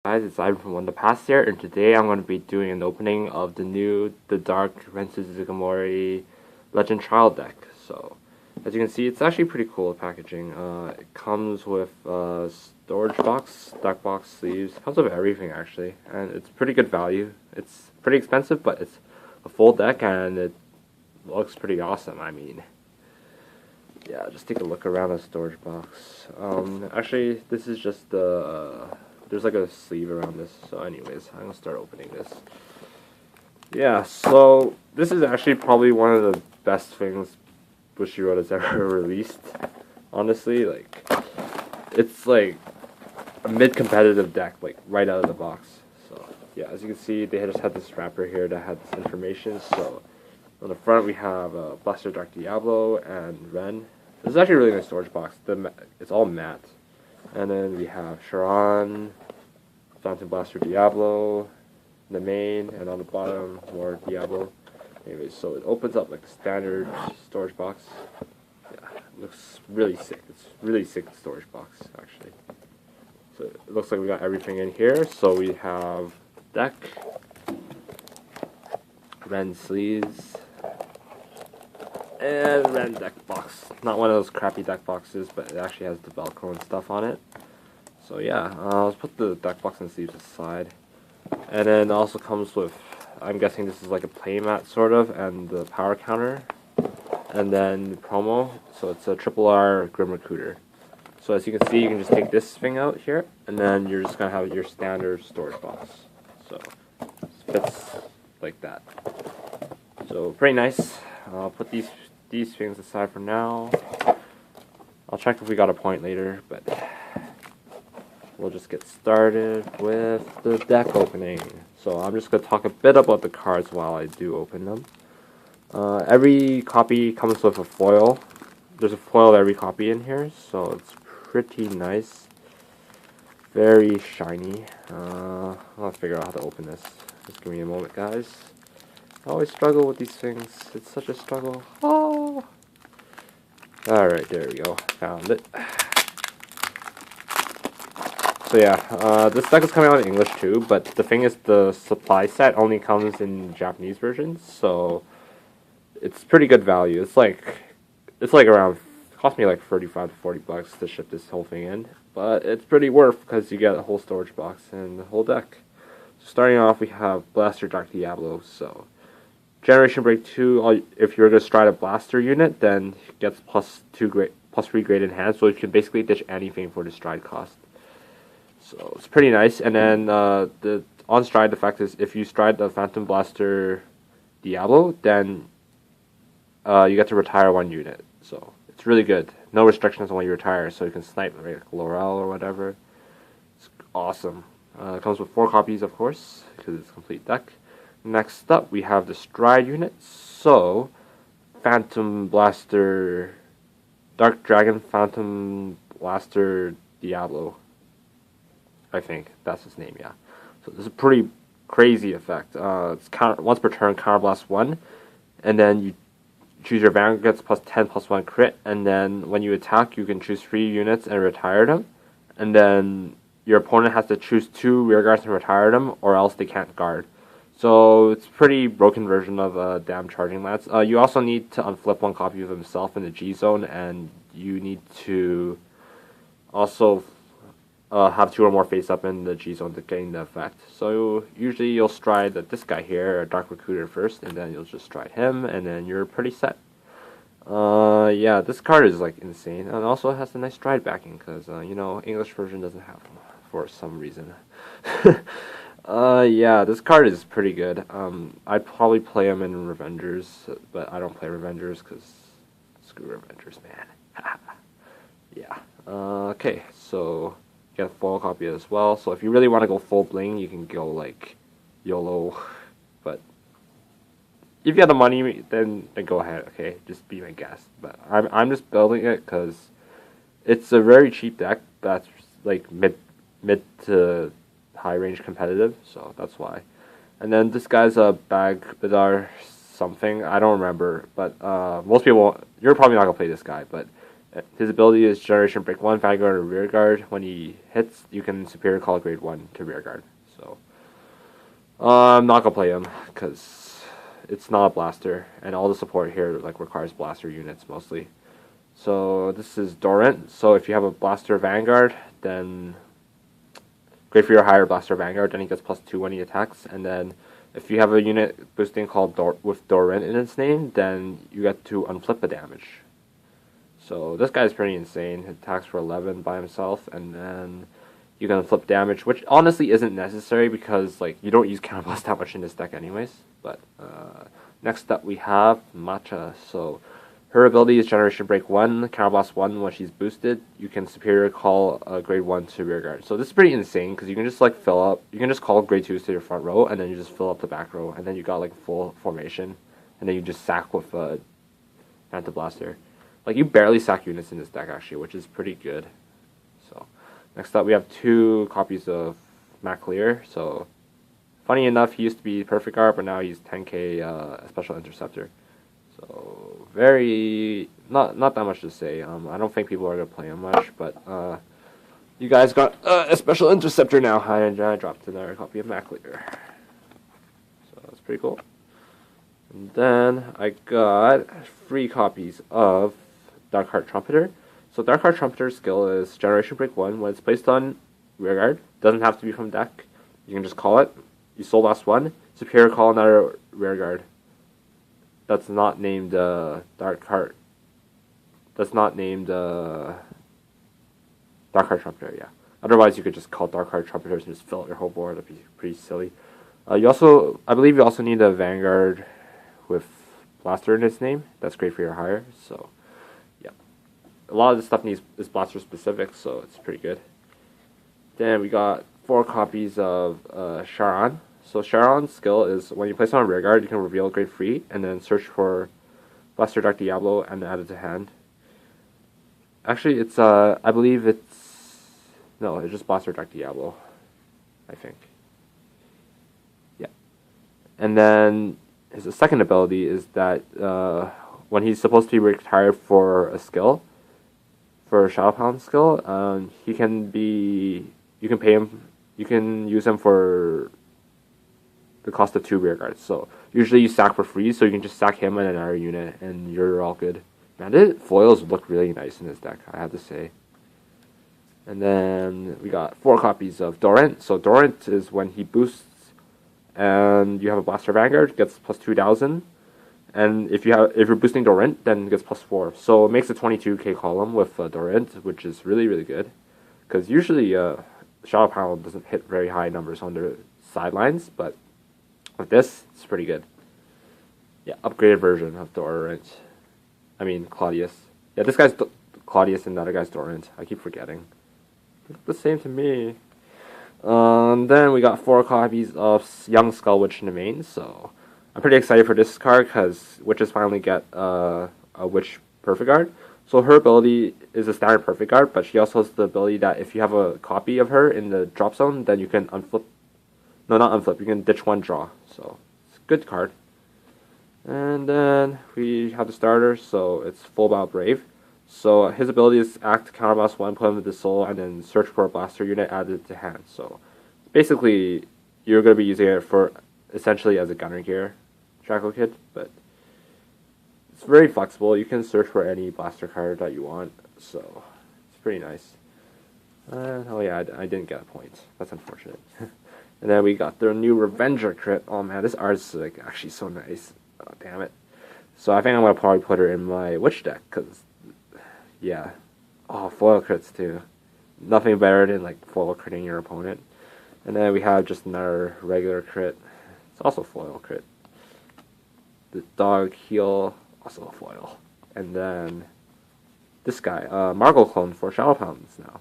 guys, it's Ivan from One the Past here, and today I'm going to be doing an opening of the Dark Rensu Zugamori Legend Trial deck. So, as you can see, it's actually pretty cool packaging. It comes with storage box, deck box, sleeves. It comes with everything actually, and it's pretty good value. It's pretty expensive, but it's a full deck and it looks pretty awesome. I mean, yeah, just take a look around the storage box. Actually, this is just the there's like a sleeve around this. So anyways, I'm gonna start opening this. Yeah, so this is actually probably one of the best things Bushiroad has ever released. Honestly, like, it's like a mid-competitive deck, like right out of the box. So yeah, as you can see, they just had this wrapper here that had this information. So on the front we have Blaster Dark Diablo and Ren. This is actually a really nice storage box. It's all matte. And then we have Sharon, Phantom Blaster Diablo, the main, and on the bottom more Diablo. Anyways, so it opens up like a standard storage box. Yeah, it looks really sick. It's really sick storage box actually. So it looks like we got everything in here. So we have deck, Ren sleeves, and Ren deck box. Not one of those crappy deck boxes, but it actually has the Velcro and stuff on it. So yeah, let's put the deck box and sleeves aside. And then it also comes with, I'm guessing this is like a playmat sort of, and the power counter. And then the promo, so it's a RRR Grim Recruiter. So as you can see, you can just take this thing out here, and then you're just going to have your standard storage box. So it fits like that. So pretty nice. I'll put these things aside for now. I'll check if we got a point later, but we'll just get started with the deck opening. So I'm just going to talk a bit about the cards while I do open them. Every copy comes with a foil. There's a foil every copy in here, so it's pretty nice. Very shiny. I'll figure out how to open this. Just give me a moment, guys. I always struggle with these things. It's such a struggle. Oh! Alright, there we go. Found it. So yeah, this deck is coming out in English too, but the thing is the supply set only comes in Japanese versions, so it's pretty good value. It's like around, cost me like 35 to 40 bucks to ship this whole thing in, but it's pretty worth because you get a whole storage box and the whole deck. So starting off, we have Blaster Dark Diablo. So Generation Break 2, if you're going to stride a Blaster unit, then it gets plus 3 grade enhanced, so you can basically ditch anything for the stride cost. So it's pretty nice. And then the on stride effect is if you stride the Phantom Blaster Diablo, then you get to retire 1 unit. So it's really good. No restrictions on when you retire, so you can snipe like Laurel or whatever. It's awesome. It comes with 4 copies, of course, because it's a complete deck. Next up, we have the stride unit. So Phantom Blaster, Dark Dragon Phantom Blaster Diablo. I think that's his name, yeah. So this is a pretty crazy effect. It's once per turn, counterblast 1, and then you choose your Vanguard gets plus 10 plus 1 crit, and then when you attack, you can choose 3 units and retire them, and then your opponent has to choose 2 rearguards and retire them, or else they can't guard. So it's a pretty broken version of Damn Charging Lance. You also need to unflip 1 copy of himself in the G zone, and you need to also have 2 or more face up in the G zone to gain the effect. So usually you'll stride this guy here, Dark Recruiter first, and then you'll just stride him, and then you're pretty set. Yeah, this card is like insane, and also it has a nice stride backing because you know, English version doesn't have them for some reason. Yeah, this card is pretty good. I'd probably play him in Revengers, but I don't play Revengers because screw Revengers, man. Yeah. Okay, so get a foil copy as well. So if you really want to go full bling, you can go like YOLO. But if you have the money, then go ahead. Okay, just be my guest. But I'm just building it because it's a very cheap deck that's like mid to high range competitive. So that's why. And then this guy's a Bag Bizarre something. I don't remember. But most people, you're probably not gonna play this guy. But His ability is Generation Break 1, Vanguard, or Rearguard. When he hits, you can Superior Call Grade 1 to Rearguard. So, I'm not gonna play him, because it's not a blaster, and all the support here like requires blaster units mostly. So, this is Dorant. So, if you have a Blaster Vanguard, then great for your higher Blaster Vanguard, then he gets +2 when he attacks, and then if you have a unit boosting called with Dorant in its name, then you get to unflip a damage. So this guy's pretty insane. He attacks for 11 by himself, and then you can flip damage, which honestly isn't necessary because like you don't use counterblast that much in this deck anyways. But next up we have Matcha. So her ability is Generation Break 1, counterblast 1 when she's boosted. You can Superior Call Grade 1 to Rearguard. So this is pretty insane because you can just like fill up. You can just call Grade 2s to your front row, and then you just fill up the back row, and then you got like full formation, and then you just sack with Manta Blaster. Like, you barely sack units in this deck, actually, which is pretty good. So, next up, we have 2 copies of Maclear. So, funny enough, he used to be Perfect Guard, but now he's 10k Special Interceptor. So, not that much to say. I don't think people are going to play him much, but you guys got a Special Interceptor now. I dropped another copy of Maclear. So, that's pretty cool. And then, I got 3 copies of Darkheart Trumpeter. So Darkheart Trumpeter's skill is Generation Break 1. When it's placed on Rearguard, doesn't have to be from deck. You can just call it. You soul blast 1. Superior Call another Rearguard. That's not named Darkheart. That's not named Darkheart Trumpeter, yeah. Otherwise, you could just call Darkheart Trumpeters and just fill out your whole board. That'd be pretty silly. I believe you also need a Vanguard with Blaster in its name. That's great for your hire, so yeah. A lot of this stuff is Blaster specific, so it's pretty good. Then we got 4 copies of Charon. So Charon's skill is when you place it on Rearguard, you can reveal Grade 3, and then search for Blaster Dark Diablo and add it to hand. Actually, it's, I believe it's just Blaster Dark Diablo, I think. Yeah. And then his second ability is that when he's supposed to be retired for a skill, for a Shadow Pound skill, you can pay him, you can use him for the cost of 2 Rearguards. So usually you sack for free, so you can just sack him and another unit, and you're all good. Man, the foils look really nice in this deck, I have to say. And then we got 4 copies of Dorant. So Dorant is when he boosts and you have a Blaster Vanguard, gets plus 2,000. And if you're boosting Dorant, then it gets plus 4. So it makes a 22k column with Dorant, which is really, really good. Because usually Shadow Pound doesn't hit very high numbers on the sidelines, but with this, it's pretty good. Yeah, upgraded version of Dorant. I mean, Claudius. Yeah, this guy's Claudius and the other guy's Dorant. I keep forgetting. It's the same to me. Then we got 4 copies of Young Skull Witch in the main, so I'm pretty excited for this card because witches finally get a Witch Perfect Guard. So her ability is a standard Perfect Guard, but she also has the ability that if you have a copy of her in the drop zone, then you can unflip. No, not unflip. You can ditch 1 draw. So it's a good card. And then we have the starter, so it's Full Bow Brave. So his ability is act, counterblast 1, put him into soul, and then search for a blaster unit added to hand. So basically, you're going to be using it for essentially as a gunner gear Shackle Kid, but it's very flexible. You can search for any blaster card that you want, so it's pretty nice. Oh yeah, I didn't get a point. That's unfortunate. And then we got the new Revenger crit. Oh man, this art is like actually so nice. Oh, damn it. So I think I'm going to probably put her in my Witch deck, because yeah. Oh, foil crits too. Nothing better than like foil critting your opponent. And then we have just another regular crit. It's also foil crit. The dog heal, also a foil. And then this guy, Margot clone for Shadow Pounds now.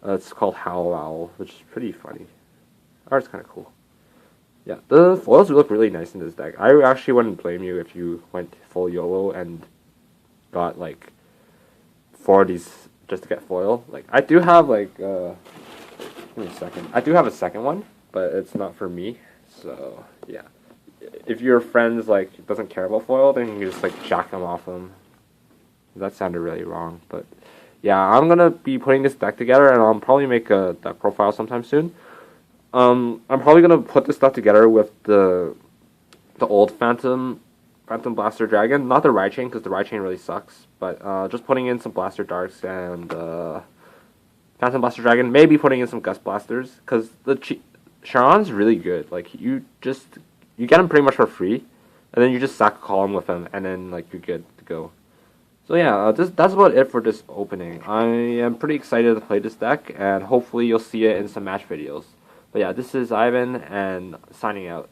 It's called Howl Owl, which is pretty funny. Art's kind of cool. Yeah, the foils look really nice in this deck. I actually wouldn't blame you if you went full YOLO and got like 4 of these just to get foil. Like, I do have like, give me a second. I do have a second one, but it's not for me. So, yeah. If your friend's like, doesn't care about foil, then you can just like jack them off them. That sounded really wrong, but yeah, I'm gonna be putting this deck together, and I'll probably make a deck profile sometime soon. I'm probably gonna put this stuff together with the old Phantom Blaster Dragon, not the Raichain because the Raichain really sucks, but just putting in some Blaster Darks and Phantom Blaster Dragon, maybe putting in some Gust Blasters because Charon's really good. Like you get him pretty much for free, and then you just sack a column with him, and then like you're good to go. So yeah, that's about it for this opening. I am pretty excited to play this deck, and hopefully you'll see it in some match videos. But yeah, this is Ivan, and signing out.